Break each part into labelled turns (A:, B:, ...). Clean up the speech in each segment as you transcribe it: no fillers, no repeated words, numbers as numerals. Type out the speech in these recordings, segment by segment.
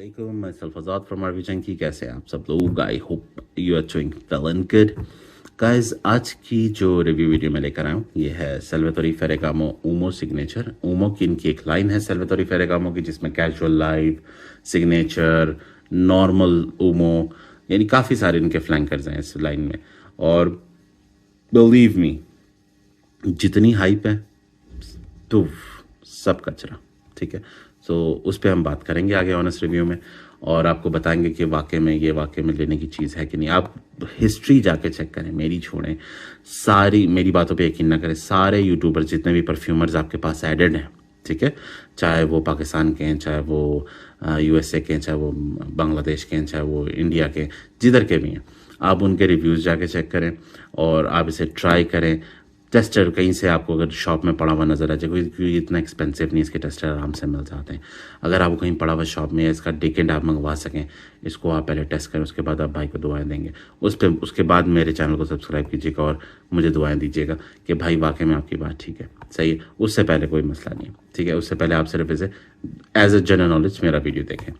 A: वालेकुम, मैं सल्फाजाद from RV Chunky. कैसे हैं आप सब लोग? I hope you are doing well and good. Guys, आज की जो रिव्यू वीडियो मैं लेकर आया हूँ ये है साल्वातोरे फेरेगामो उमो सिग्नेचर। उमो की इनकी एक लाइन है साल्वातोरे फेरेगामो की, जिसमें कैजुअल लाइफ, सिग्नेचर, नॉर्मल उमो, यानी काफ़ी सारे इनके फ्लैंकर्स हैं इस लाइन में। और बिलीव मी, जितनी हाइप है तो सब कचरा, ठीक है। तो उस पर हम बात करेंगे आगे ऑनेस्ट रिव्यू में, और आपको बताएंगे कि वाकई में ये वाकई में लेने की चीज़ है कि नहीं। आप हिस्ट्री जाके चेक करें, मेरी छोड़ें, सारी मेरी बातों पे यकीन ना करें। सारे यूट्यूबर्स, जितने भी परफ्यूमर्स आपके पास एडेड हैं, ठीक है, चाहे वो पाकिस्तान के हैं, चाहे वो यूएसए के हैं, चाहे वो बांग्लादेश के हैं, चाहे वो इंडिया के, जिधर के भी हैं, आप उनके रिव्यूज़ जाके चेक करें और आप इसे ट्राई करें। टेस्टर कहीं से आपको अगर शॉप में पड़ा हुआ नज़र आ जाए, क्योंकि इतना एक्सपेंसिव नहीं, इसके टेस्टर आराम से मिल जाते हैं। अगर आपको कहीं पड़ा हुआ शॉप में इसका डेकेंड आप मंगवा सकें, इसको आप पहले टेस्ट करें, उसके बाद आप भाई को दुआएं देंगे। उसके बाद मेरे चैनल को सब्सक्राइब कीजिएगा और मुझे दुआएं दीजिएगा कि भाई वाकई में आपकी बात ठीक है, सही है। उससे पहले कोई मसला नहीं है, ठीक है। उससे पहले आप सिर्फ इसे एज ए जनरल नॉलेज मेरा वीडियो देखें।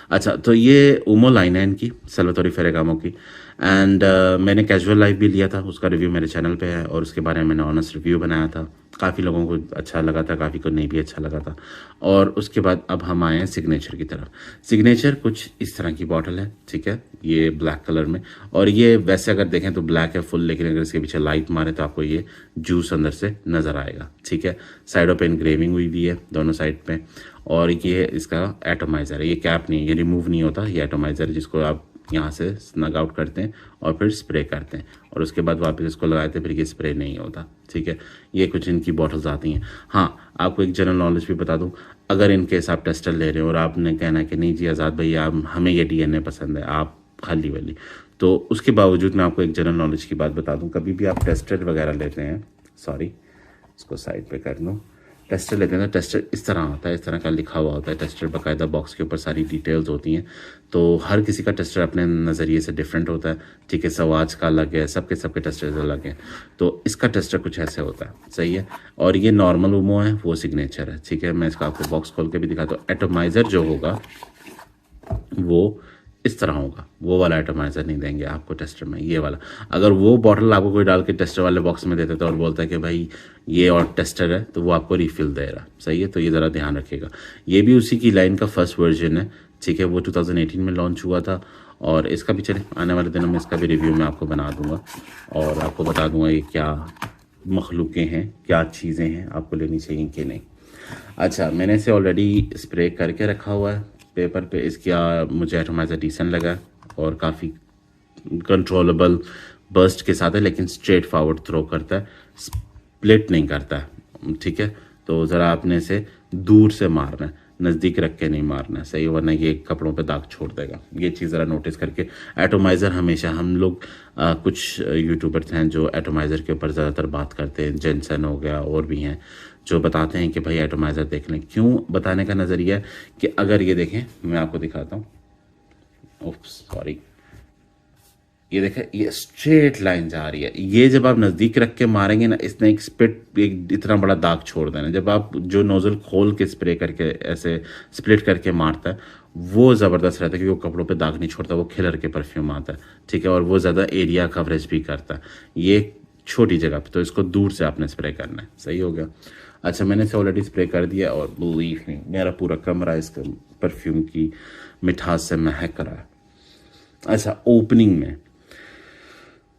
A: अच्छा, तो ये उमो लाइन है इनकी, साल्वातोरे फेरेगामो की। एंड मैंने कैजुअल लाइफ भी लिया था, उसका रिव्यू मेरे चैनल पे है, और उसके बारे में मैंने ऑनेस्ट रिव्यू बनाया था। काफ़ी लोगों को अच्छा लगा था, काफ़ी को नहीं भी अच्छा लगा था। और उसके बाद अब हम आए हैं सिग्नेचर की तरफ। सिग्नेचर कुछ इस तरह की बॉटल है, ठीक है, ये ब्लैक कलर में। और ये वैसे अगर देखें तो ब्लैक है फुल, लेकिन अगर इसके पीछे लाइट मारे तो आपको ये जूस अंदर से नज़र आएगा, ठीक है। साइडों पे इनग्रेविंग हुई भी है दोनों साइड पे। और ये इसका एटोमाइज़र है, ये कैप नहीं है, ये रिमूव नहीं होता, ये एटोमाइज़र है, जिसको आप यहाँ से स्नग आउट करते हैं और फिर स्प्रे करते हैं, और उसके बाद वापस इसको लगाते हैं, फिर ये स्प्रे नहीं होता, ठीक है। ये कुछ इनकी बॉटल्स आती हैं। हाँ, आपको एक जनरल नॉलेज भी बता दूं, अगर इन केस आप टेस्टर ले रहे हो और आपने कहना है कि नहीं जी आज़ाद भैया हमें ये डीएनए पसंद है, आप खाली वाली, तो उसके बावजूद मैं आपको एक जनरल नॉलेज की बात बता दूँ। कभी भी आप टेस्टर वगैरह लेते हैं, सॉरी इसको साइड पर कर लूँ, टेस्टर लेते हैं ना, टेस्टर इस तरह आता है, इस तरह का लिखा हुआ होता है टेस्टर, बाकायदा बॉक्स के ऊपर सारी डिटेल्स होती हैं। तो हर किसी का टेस्टर अपने नज़रिए से डिफरेंट होता है, ठीक है। सवाज का अलग है, सबके टेस्टर अलग हैं। तो इसका टेस्टर कुछ ऐसे होता है, सही है। और ये नॉर्मल उमो है, वो सिग्नेचर है, ठीक है। मैं इसका आपको बॉक्स खोल के भी दिखाता हूँ। एटोमाइज़र जो होगा वो इस तरह होगा, वो वाला एटोमाइज़र नहीं देंगे आपको टेस्टर में, ये वाला। अगर वो बॉटल आपको कोई डाल के टेस्टर वाले बॉक्स में दे देता है और बोलता है कि भाई ये और टेस्टर है, तो वो आपको रिफिल दे रहा, सही है। तो ये ज़रा ध्यान रखिएगा। ये भी उसी की लाइन का फर्स्ट वर्जन है, ठीक है। वो 2018 में लॉन्च हुआ था, और इसका भी चले आने वाले दिनों में इसका भी रिव्यू मैं आपको बना दूंगा और आपको बता दूंगा ये क्या मखलूक़ें हैं, क्या चीज़ें हैं, आपको लेनी चाहिए कि नहीं। अच्छा, मैंने इसे ऑलरेडी स्प्रे करके रखा हुआ है पेपर पे। इसका मुझे एटोमाइज़र डिसेंट लगा और काफ़ी कंट्रोलेबल बर्स्ट के साथ है, लेकिन स्ट्रेट फॉरवर्ड थ्रो करता है, स्प्लिट नहीं करता है, ठीक है। तो ज़रा आपने इसे दूर से मारना है, नज़दीक रख के नहीं मारना है, सही, वरना ये कपड़ों पे दाग छोड़ देगा। ये चीज़ ज़रा नोटिस करके। एटोमाइज़र हमेशा हम लोग कुछ यूट्यूबर्स हैं जो एटोमाइज़र के ऊपर ज़्यादातर बात करते हैं, जेंसन हो गया और भी हैं जो बताते हैं कि भाई एटोमाइज़र देख लें। क्यों बताने का नज़रिया है कि अगर ये देखें, मैं आपको दिखाता हूँ, ओप्स सॉरी, ये देखें, ये स्ट्रेट लाइन जा रही है। ये जब आप नज़दीक रख के मारेंगे ना, इसने एक स्प्लिट, एक इतना बड़ा दाग छोड़ देना। जब आप जो नोज़ल खोल के स्प्रे करके ऐसे स्प्लिट करके मारता है, वो ज़बरदस्त रहता है, क्योंकि वो कपड़ों पे दाग नहीं छोड़ता, वो खिलर के परफ्यूम आता है, ठीक है। और वो ज़्यादा एरिया कवरेज भी करता है, ये छोटी जगह पे, तो इसको दूर से आपने स्प्रे करना है, सही हो गया। अच्छा, मैंने इसे ऑलरेडी स्प्रे कर दिया और बिलीव मी, मेरा पूरा कमरा इसका परफ्यूम की मिठास से महक रहा है। अच्छा, ओपनिंग में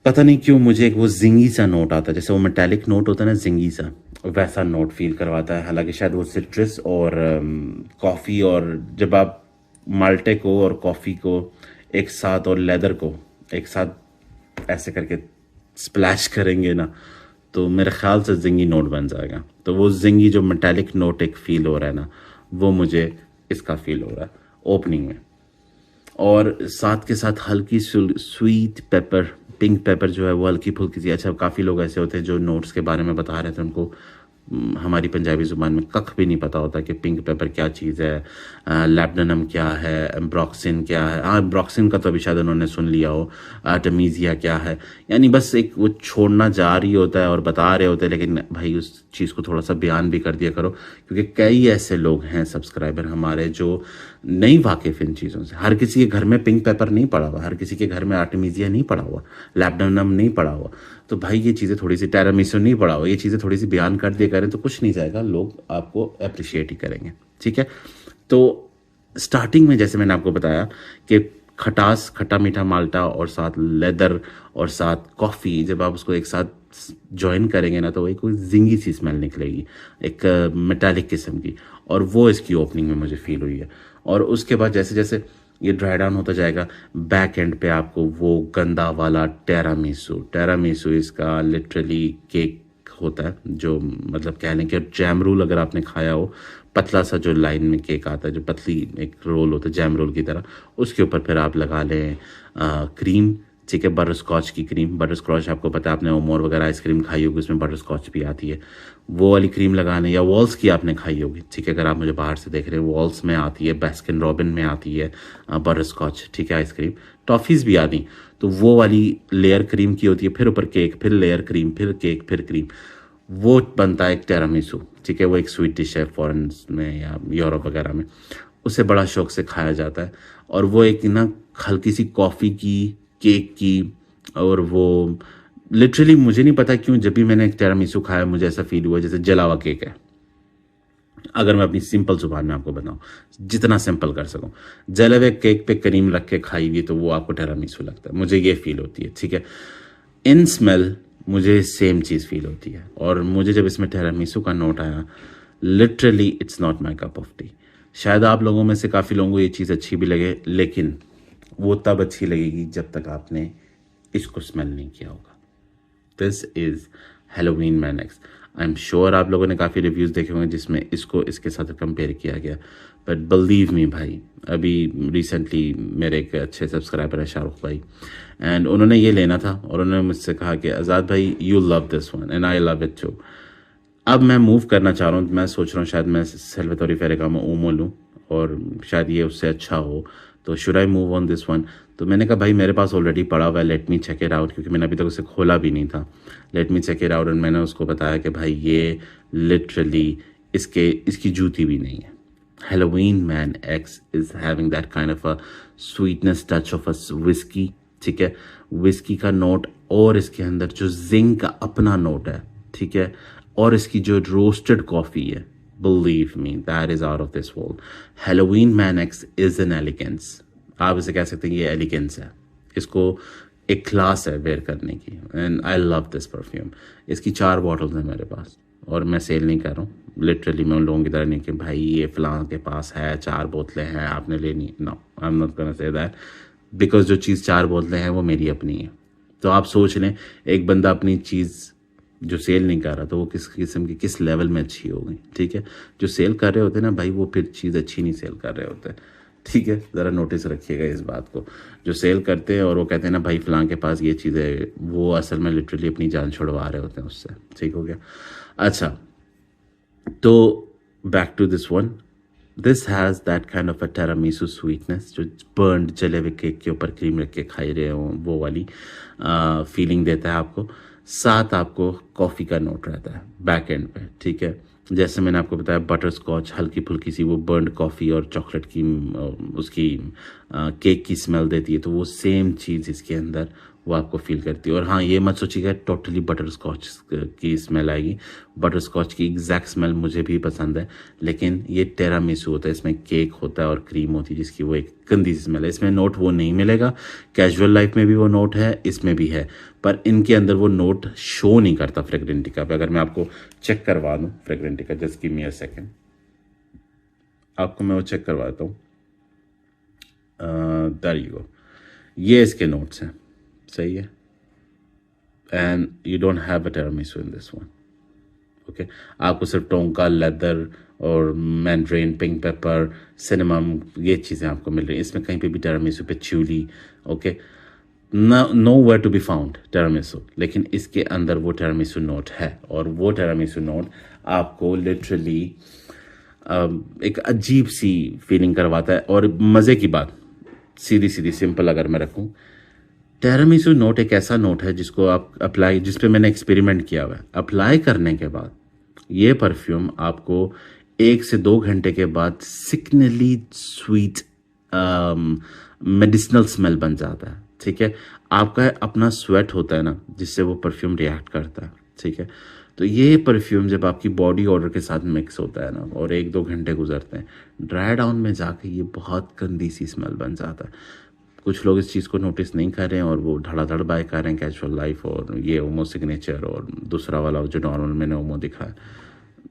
A: पता नहीं क्यों मुझे एक वो जिंगी सा नोट आता है, जैसे वो मेटालिक नोट होता है ना, जिंगी सा, वैसा नोट फील करवाता है। हालांकि शायद वो सिट्रस और कॉफ़ी, और जब आप माल्टे को और कॉफ़ी को एक साथ और लेदर को एक साथ ऐसे करके स्प्लैश करेंगे ना, तो मेरे ख्याल से जिंगी नोट बन जाएगा। तो वो जिंगी जो मेटालिक नोट एक फील हो रहा है ना, वो मुझे इसका फील हो रहा है ओपनिंग में। और साथ के साथ हल्की स्वीट पेपर, पिंक पेपर जो है वो हल्की फुल्की सी। अच्छा, काफ़ी लोग ऐसे होते हैं जो नोट्स के बारे में बता रहे थे, उनको हमारी पंजाबी ज़ुबान में कख भी नहीं पता होता कि पिंक पेपर क्या चीज़ है, लैब्डानम क्या है, एम्ब्रोक्सिन क्या है। हाँ, एम्ब्रोक्सिन का तो अभी शायद उन्होंने सुन लिया हो, आर्टेमिसिया क्या है। यानी बस एक वो छोड़ना जा रही होता है और बता रहे होते हैं, लेकिन भाई उस चीज़ को थोड़ा सा बयान भी कर दिया करो, क्योंकि कई ऐसे लोग हैं सब्सक्राइबर हमारे जो नहीं वाकिफ़ इन चीज़ों से। हर किसी के घर में पिंक पेपर नहीं पड़ा हुआ, हर किसी के घर में आर्टेमिसिया नहीं पड़ा हुआ, लैब्डानम नहीं पड़ा हुआ। तो भाई ये चीज़ें थोड़ी सी, टेरामिसो नहीं पड़ा हुआ, ये चीज़ें थोड़ी सी बयान कर दिया करें तो कुछ नहीं जाएगा, लोग आपको अप्रिशिएट ही करेंगे। ठीक है, तो स्टार्टिंग में जैसे मैंने आपको बताया कि खटास, खट्टा मीठा माल्टा और साथ लेदर और साथ कॉफ़ी, जब आप उसको एक साथ ज्वाइन करेंगे ना तो एक कोई जिंगी सी स्मेल निकलेगी, एक मेटालिक किस्म की, और वो इसकी ओपनिंग में मुझे फील हुई है। और उसके बाद जैसे जैसे ये ड्राई डाउन होता जाएगा, बैक एंड पे आपको वो गंदा वाला टेरामिसू इसका लिटरली केक होता है, जो मतलब कह लें कि जैम रोल अगर आपने खाया हो, पतला सा जो लाइन में केक आता है, जो पतली एक रोल होता है जैम रोल की तरह, उसके ऊपर फिर आप लगा लें क्रीम। ठीक है, बटर स्कॉच की क्रीम, बटर स्कॉच आपको पता है, आपने ओमोर वगैरह आइसक्रीम खाई होगी, उसमें बटर स्कॉच भी आती है, वो वाली क्रीम लगाने, या वॉल्स की आपने खाई होगी। ठीक है, अगर आप मुझे बाहर से देख रहे हैं, वॉल्स में आती है, बास्किन रॉबिन में आती है बटर स्कॉच। ठीक है, आइसक्रीम, टॉफ़ीज़ भी आती, तो वो वाली लेयर क्रीम की होती है, फिर ऊपर केक, फिर लेयर क्रीम, फिर केक, फिर क्रीम, वो बनता है एक टेरामिसू। ठीक है, वो एक स्वीट डिश है फॉरेन में या यूरोप वगैरह में, उसे बड़ा शौक से खाया जाता है। और वो एक ना हल्की सी कॉफ़ी की, केक की, और वो लिटरली मुझे नहीं पता क्यों जब भी मैंने एक टेरामिसू खाया मुझे ऐसा फील हुआ जैसे जला हुआ केक है। अगर मैं अपनी सिंपल जुबान में आपको बताऊं, जितना सिंपल कर सकूं, जले हुए केक पे क्रीम रख के खाई हुई तो वो आपको टेरामिसू लगता है, मुझे ये फील होती है। ठीक है, इन स्मेल मुझे सेम चीज़ फील होती है, और मुझे जब इसमें टेरामिसू का नोट आया, literally it's not my cup of T. शायद आप लोगों में से काफ़ी लोगों को ये चीज़ अच्छी भी लगे, लेकिन वो तब अच्छी लगेगी जब तक आपने इसको स्मेल नहीं किया होगा। दिस इज़ हैलोवीन मैनेक्स। आई एम श्योर आप लोगों ने काफ़ी रिव्यूज़ देखे होंगे जिसमें इसको इसके साथ कंपेयर किया गया, बट बिलीव मी भाई, अभी रिसेंटली मेरे एक अच्छे सब्सक्राइबर है शाहरुख भाई, एंड उन्होंने ये लेना था और उन्होंने मुझसे कहा कि आज़ाद भाई you love this one and I love it too. अब मैं मूव करना चाह रहा हूँ, मैं सोच रहा हूँ शायद मैं सल्वातोरे फेरेगामो ओमो लूँ और शायद ये उससे अच्छा हो, तो should I move on this one. तो मैंने कहा भाई मेरे पास ऑलरेडी पड़ा हुआ है, let me check it out, क्योंकि मैंने अभी तक उसे खोला भी नहीं था। Let me check it out, और मैंने उसको बताया कि भाई ये लिटरली इसकी जूती भी नहीं है। Halloween Man X is having that kind of a sweetness touch of a whiskey। ठीक है, विस्की का नोट, और इसके अंदर जो जिंक का अपना नोट है। ठीक है, और इसकी जो रोस्टेड कॉफ़ी है, believe me that is out of this world. Halloween Man X is an elegance, आप इसे कह सकते हैं ये एलिगेंस है, इसको एक क्लास है वेयर करने की, and I love this perfume. इसकी 4 बॉटल्स हैं मेरे पास, और मैं सेल नहीं कर रहा हूँ, लिटरली मैं उन लोगों की तरह नहीं कि भाई ये फ़लाँ के पास है 4 बोतलें हैं आपने लेनी, no I am not gonna say that, because जो चीज़ 4 बोतलें हैं वो मेरी अपनी है। तो आप सोच लें, एक बंदा अपनी चीज़ जो सेल नहीं कर रहा तो वो किस किस्म की, किस लेवल में अच्छी होगी। ठीक है, जो सेल कर रहे होते हैं ना भाई, वो फिर चीज़ अच्छी नहीं सेल कर रहे होते। ठीक है, ज़रा नोटिस रखिएगा इस बात को। जो सेल करते हैं और वो कहते हैं ना भाई फ़लाँ के पास ये चीज़ है, वो असल में लिटरली अपनी जान छुड़वा रहे होते हैं उससे। ठीक हो गया। अच्छा, तो back to this one, this has that kind of a tiramisu sweetness, जो बर्न्ड जले हुए केक के ऊपर क्रीम रख के खाई रहे हो वो वाली फीलिंग देता है आपको। साथ आपको कॉफ़ी का नोट रहता है बैक एंड पे। ठीक है, जैसे मैंने आपको बताया बटर स्कॉच, हल्की फुल्की सी वो बर्न्ड कॉफ़ी और चॉकलेट की उसकी केक की स्मेल देती है, तो वो सेम चीज़ इसके अंदर वो आपको फील करती है। और हाँ, ये मत सोचिएगा टोटली बटर स्कॉच की स्मेल आएगी, बटर स्कॉच की एग्जैक्ट स्मेल मुझे भी पसंद है, लेकिन ये टेरामिसू होता है, इसमें केक होता है और क्रीम होती है जिसकी वो एक गंदी स्मेल है। इसमें नोट वो नहीं मिलेगा, कैजुअल लाइफ में भी वो नोट है, इसमें भी है, पर इनके अंदर वो नोट शो नहीं करता फ्रेग्रेंटिका पे। अगर मैं आपको चेक करवा दूँ Fragrantica, just give me a second, आपको मैं वो चेक करवाता हूँ। देयर यू गो, ये इसके नोट्स हैं, सही है, and you don't have a tiramisu in this one. Okay, आपको सिर्फ टोंका, लेदर और मैंड्रेन, पिंक पेपर, सिनेमम, ये चीज़ें आपको मिल रही हैं। इसमें कहीं पे भी टेरामिसू पे च्यूली। Okay, nowhere to be found tiramisu, लेकिन इसके अंदर वो टेरामिसू नोट है, और वो टेरामिसू नोट आपको लिटरली एक अजीब सी फीलिंग करवाता है। और मज़े की बात, सीधी सीधी सिंपल अगर मैं रखूं, टेरामिसू नोट एक ऐसा नोट है जिसको आप अप्लाई, जिस पे मैंने एक्सपेरिमेंट किया हुआ है, अप्लाई करने के बाद ये परफ्यूम आपको 1 से 2 घंटे के बाद सिग्नली स्वीट मेडिसिनल स्मेल बन जाता है। ठीक है, आपका अपना स्वेट होता है ना, जिससे वो परफ्यूम रिएक्ट करता है। ठीक है, तो ये परफ्यूम जब आपकी बॉडी ऑर्डर के साथ मिक्स होता है ना, और 1-2 घंटे गुजरते हैं, ड्राई डाउन में जाके ये बहुत गंदी सी स्मेल बन जाता है। कुछ लोग इस चीज़ को नोटिस नहीं कर रहे हैं और वो धड़ाधड़ बाय कर रहे हैं कैजुअल लाइफ और ये ओमो सिग्नेचर और दूसरा वाला जो नॉर्मल मैंने ओमो दिखा है।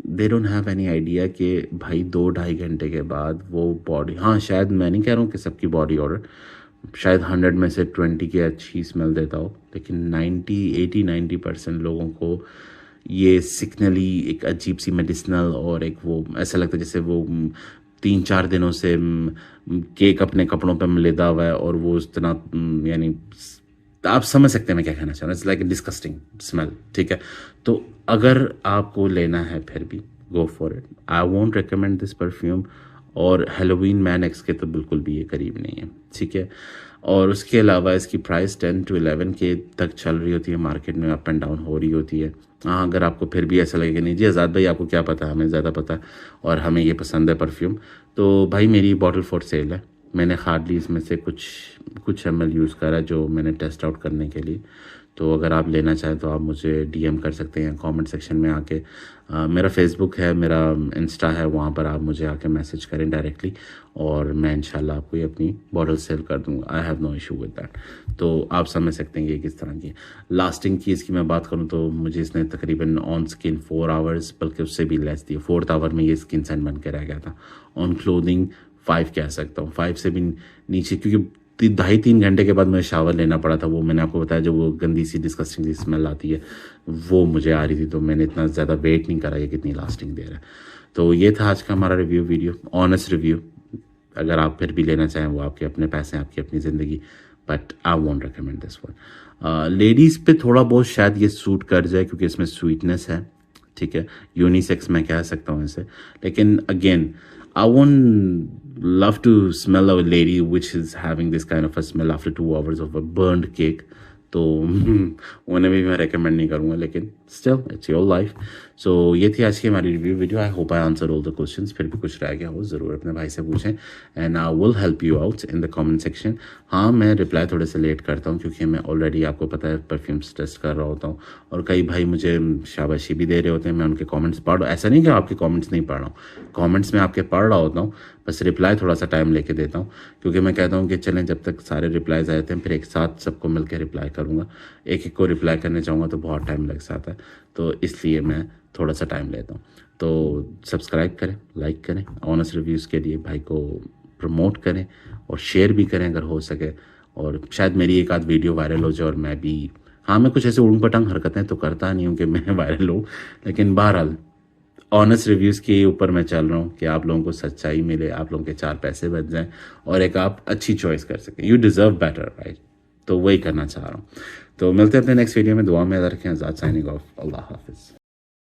A: They don't have any idea कि भाई 2-2.5 घंटे के बाद वो बॉडी, हाँ शायद मैं नहीं कह रहा हूँ कि सबकी बॉडी ऑर्डर, शायद 100 में से 20 की अच्छी स्मेल देता हो, लेकिन 80-90% लोगों को ये सिग्नली एक अजीब सी मेडिसिनल और एक वो ऐसा लगता है जैसे वो 3-4 दिनों से केक अपने कपड़ों पे मिलेदा हुआ है, और वो उस तरह यानी आप समझ सकते हैं मैं क्या कहना चाह रहा हूँ। It's like a disgusting smell. ठीक है, तो अगर आपको लेना है फिर भी go for it. I won't recommend this perfume, और हेलोवीन मैन एक्स के तो बिल्कुल भी ये करीब नहीं है। ठीक है, और उसके अलावा इसकी प्राइस 10 to 11 के तक चल रही होती है मार्केट में, अप एंड डाउन हो रही होती है। हाँ, अगर आपको फिर भी ऐसा लगेगा नहीं जी आज़ाद भाई आपको क्या पता है, हमें ज़्यादा पता है और हमें ये पसंद है परफ्यूम, तो भाई मेरी बॉटल फॉर सेल है। मैंने हार्डली इसमें से कुछ ml यूज़ करा जो मैंने टेस्ट आउट करने के लिए। तो अगर आप लेना चाहें तो आप मुझे डीएम कर सकते हैं कमेंट सेक्शन में आके। मेरा फेसबुक है, मेरा इंस्टा है, वहाँ पर आप मुझे आके मैसेज करें डायरेक्टली, और मैं इंशाल्लाह आपको ये अपनी बॉटल सेल कर दूँगा। I have no issue with that. तो आप समझ सकते हैं कि किस तरह की लास्टिंग की इसकी मैं बात करूँ तो मुझे इसने तकरीबन ऑन स्किन 4 आवर्स, बल्कि उससे भी लेस दी, 4th आवर में ये स्किन सेंट बन के रह गया था। ऑन क्लोथिंग 5 कह सकता हूँ, 5 से भी नीचे, क्योंकि 2.5-3 घंटे के बाद मुझे शावर लेना पड़ा था। वो मैंने आपको बताया जो वो गंदी सी डिस्कस्टिंग सी स्मेल आती है वो मुझे आ रही थी, तो मैंने इतना ज़्यादा वेट नहीं करा कि कितनी लास्टिंग दे रहा है। तो ये था आज का हमारा रिव्यू वीडियो, ऑनेस्ट रिव्यू। अगर आप फिर भी लेना चाहें, वो आपके अपने पैसे, आपकी अपनी ज़िंदगी, but I won't recommend this one. Ladies पे थोड़ा बहुत शायद ये सूट कर जाए क्योंकि इसमें स्वीटनेस है। ठीक है, यूनिसेक्स मैं कह सकता हूँ इसे, लेकिन again I won't love to smell a lady which is having this kind of a smell after 2 hours of a burned cake. तो उन्हें भी मैं रेकमेंड नहीं करूँगा, लेकिन स्टिल इट्स योर लाइफ। सो ये थी आज की हमारी review video. I hope I answer all the questions. फिर भी कुछ रह गया हो ज़रूर अपने भाई से पूछें, and I will help you out in the comment section. हाँ, मैं रिप्लाई थोड़े से लेट करता हूँ क्योंकि मैं ऑलरेडी आपको पता है परफ्यूम्स टेस्ट कर रहा होता हूँ, और कई भाई मुझे शाबाशी भी दे रहे होते हैं। मैं उनके कॉमेंट्स पढ़ रहा हूँ, ऐसा नहीं कि आपके कॉमेंट्स नहीं पढ़ रहा हूँ, कॉमेंट्स में आपके पढ़ रहा होता हूँ, बस रिप्लाई थोड़ा सा टाइम लेके देता हूँ, क्योंकि मैं कहता हूँ कि चलें जब तक सारे रिप्लाईज आए थे फिर एक साथ सबको मिलकर रिप्लाई करूँगा। एक एक को रिप्लाई करने चाहूँगा तो बहुत टाइम लग जाता है, तो इसलिए मैं थोड़ा सा टाइम लेता हूँ। तो सब्सक्राइब करें, लाइक करें, ऑनेस्ट रिव्यूज़ के लिए भाई को प्रमोट करें, और शेयर भी करें अगर हो सके, और शायद मेरी एक आध वीडियो वायरल हो जाए और मैं भी, हाँ मैं कुछ ऐसे उड़न पटंग हरकतें तो करता नहीं हूँ कि मैं वायरल हूँ, लेकिन बहरहाल ऑनेस्ट रिव्यूज़ के ऊपर मैं चल रहा हूँ कि आप लोगों को सच्चाई मिले, आप लोगों के 4 पैसे बच जाएं, और एक आप अच्छी चॉइस कर सकें। You deserve better, right? तो वही करना चाह रहा हूँ। तो मिलते हैं अपने नेक्स्ट वीडियो में। दुआ में याद रखें। आज़ाद साइनिंग ऑफ। अल्लाह हाफिज़।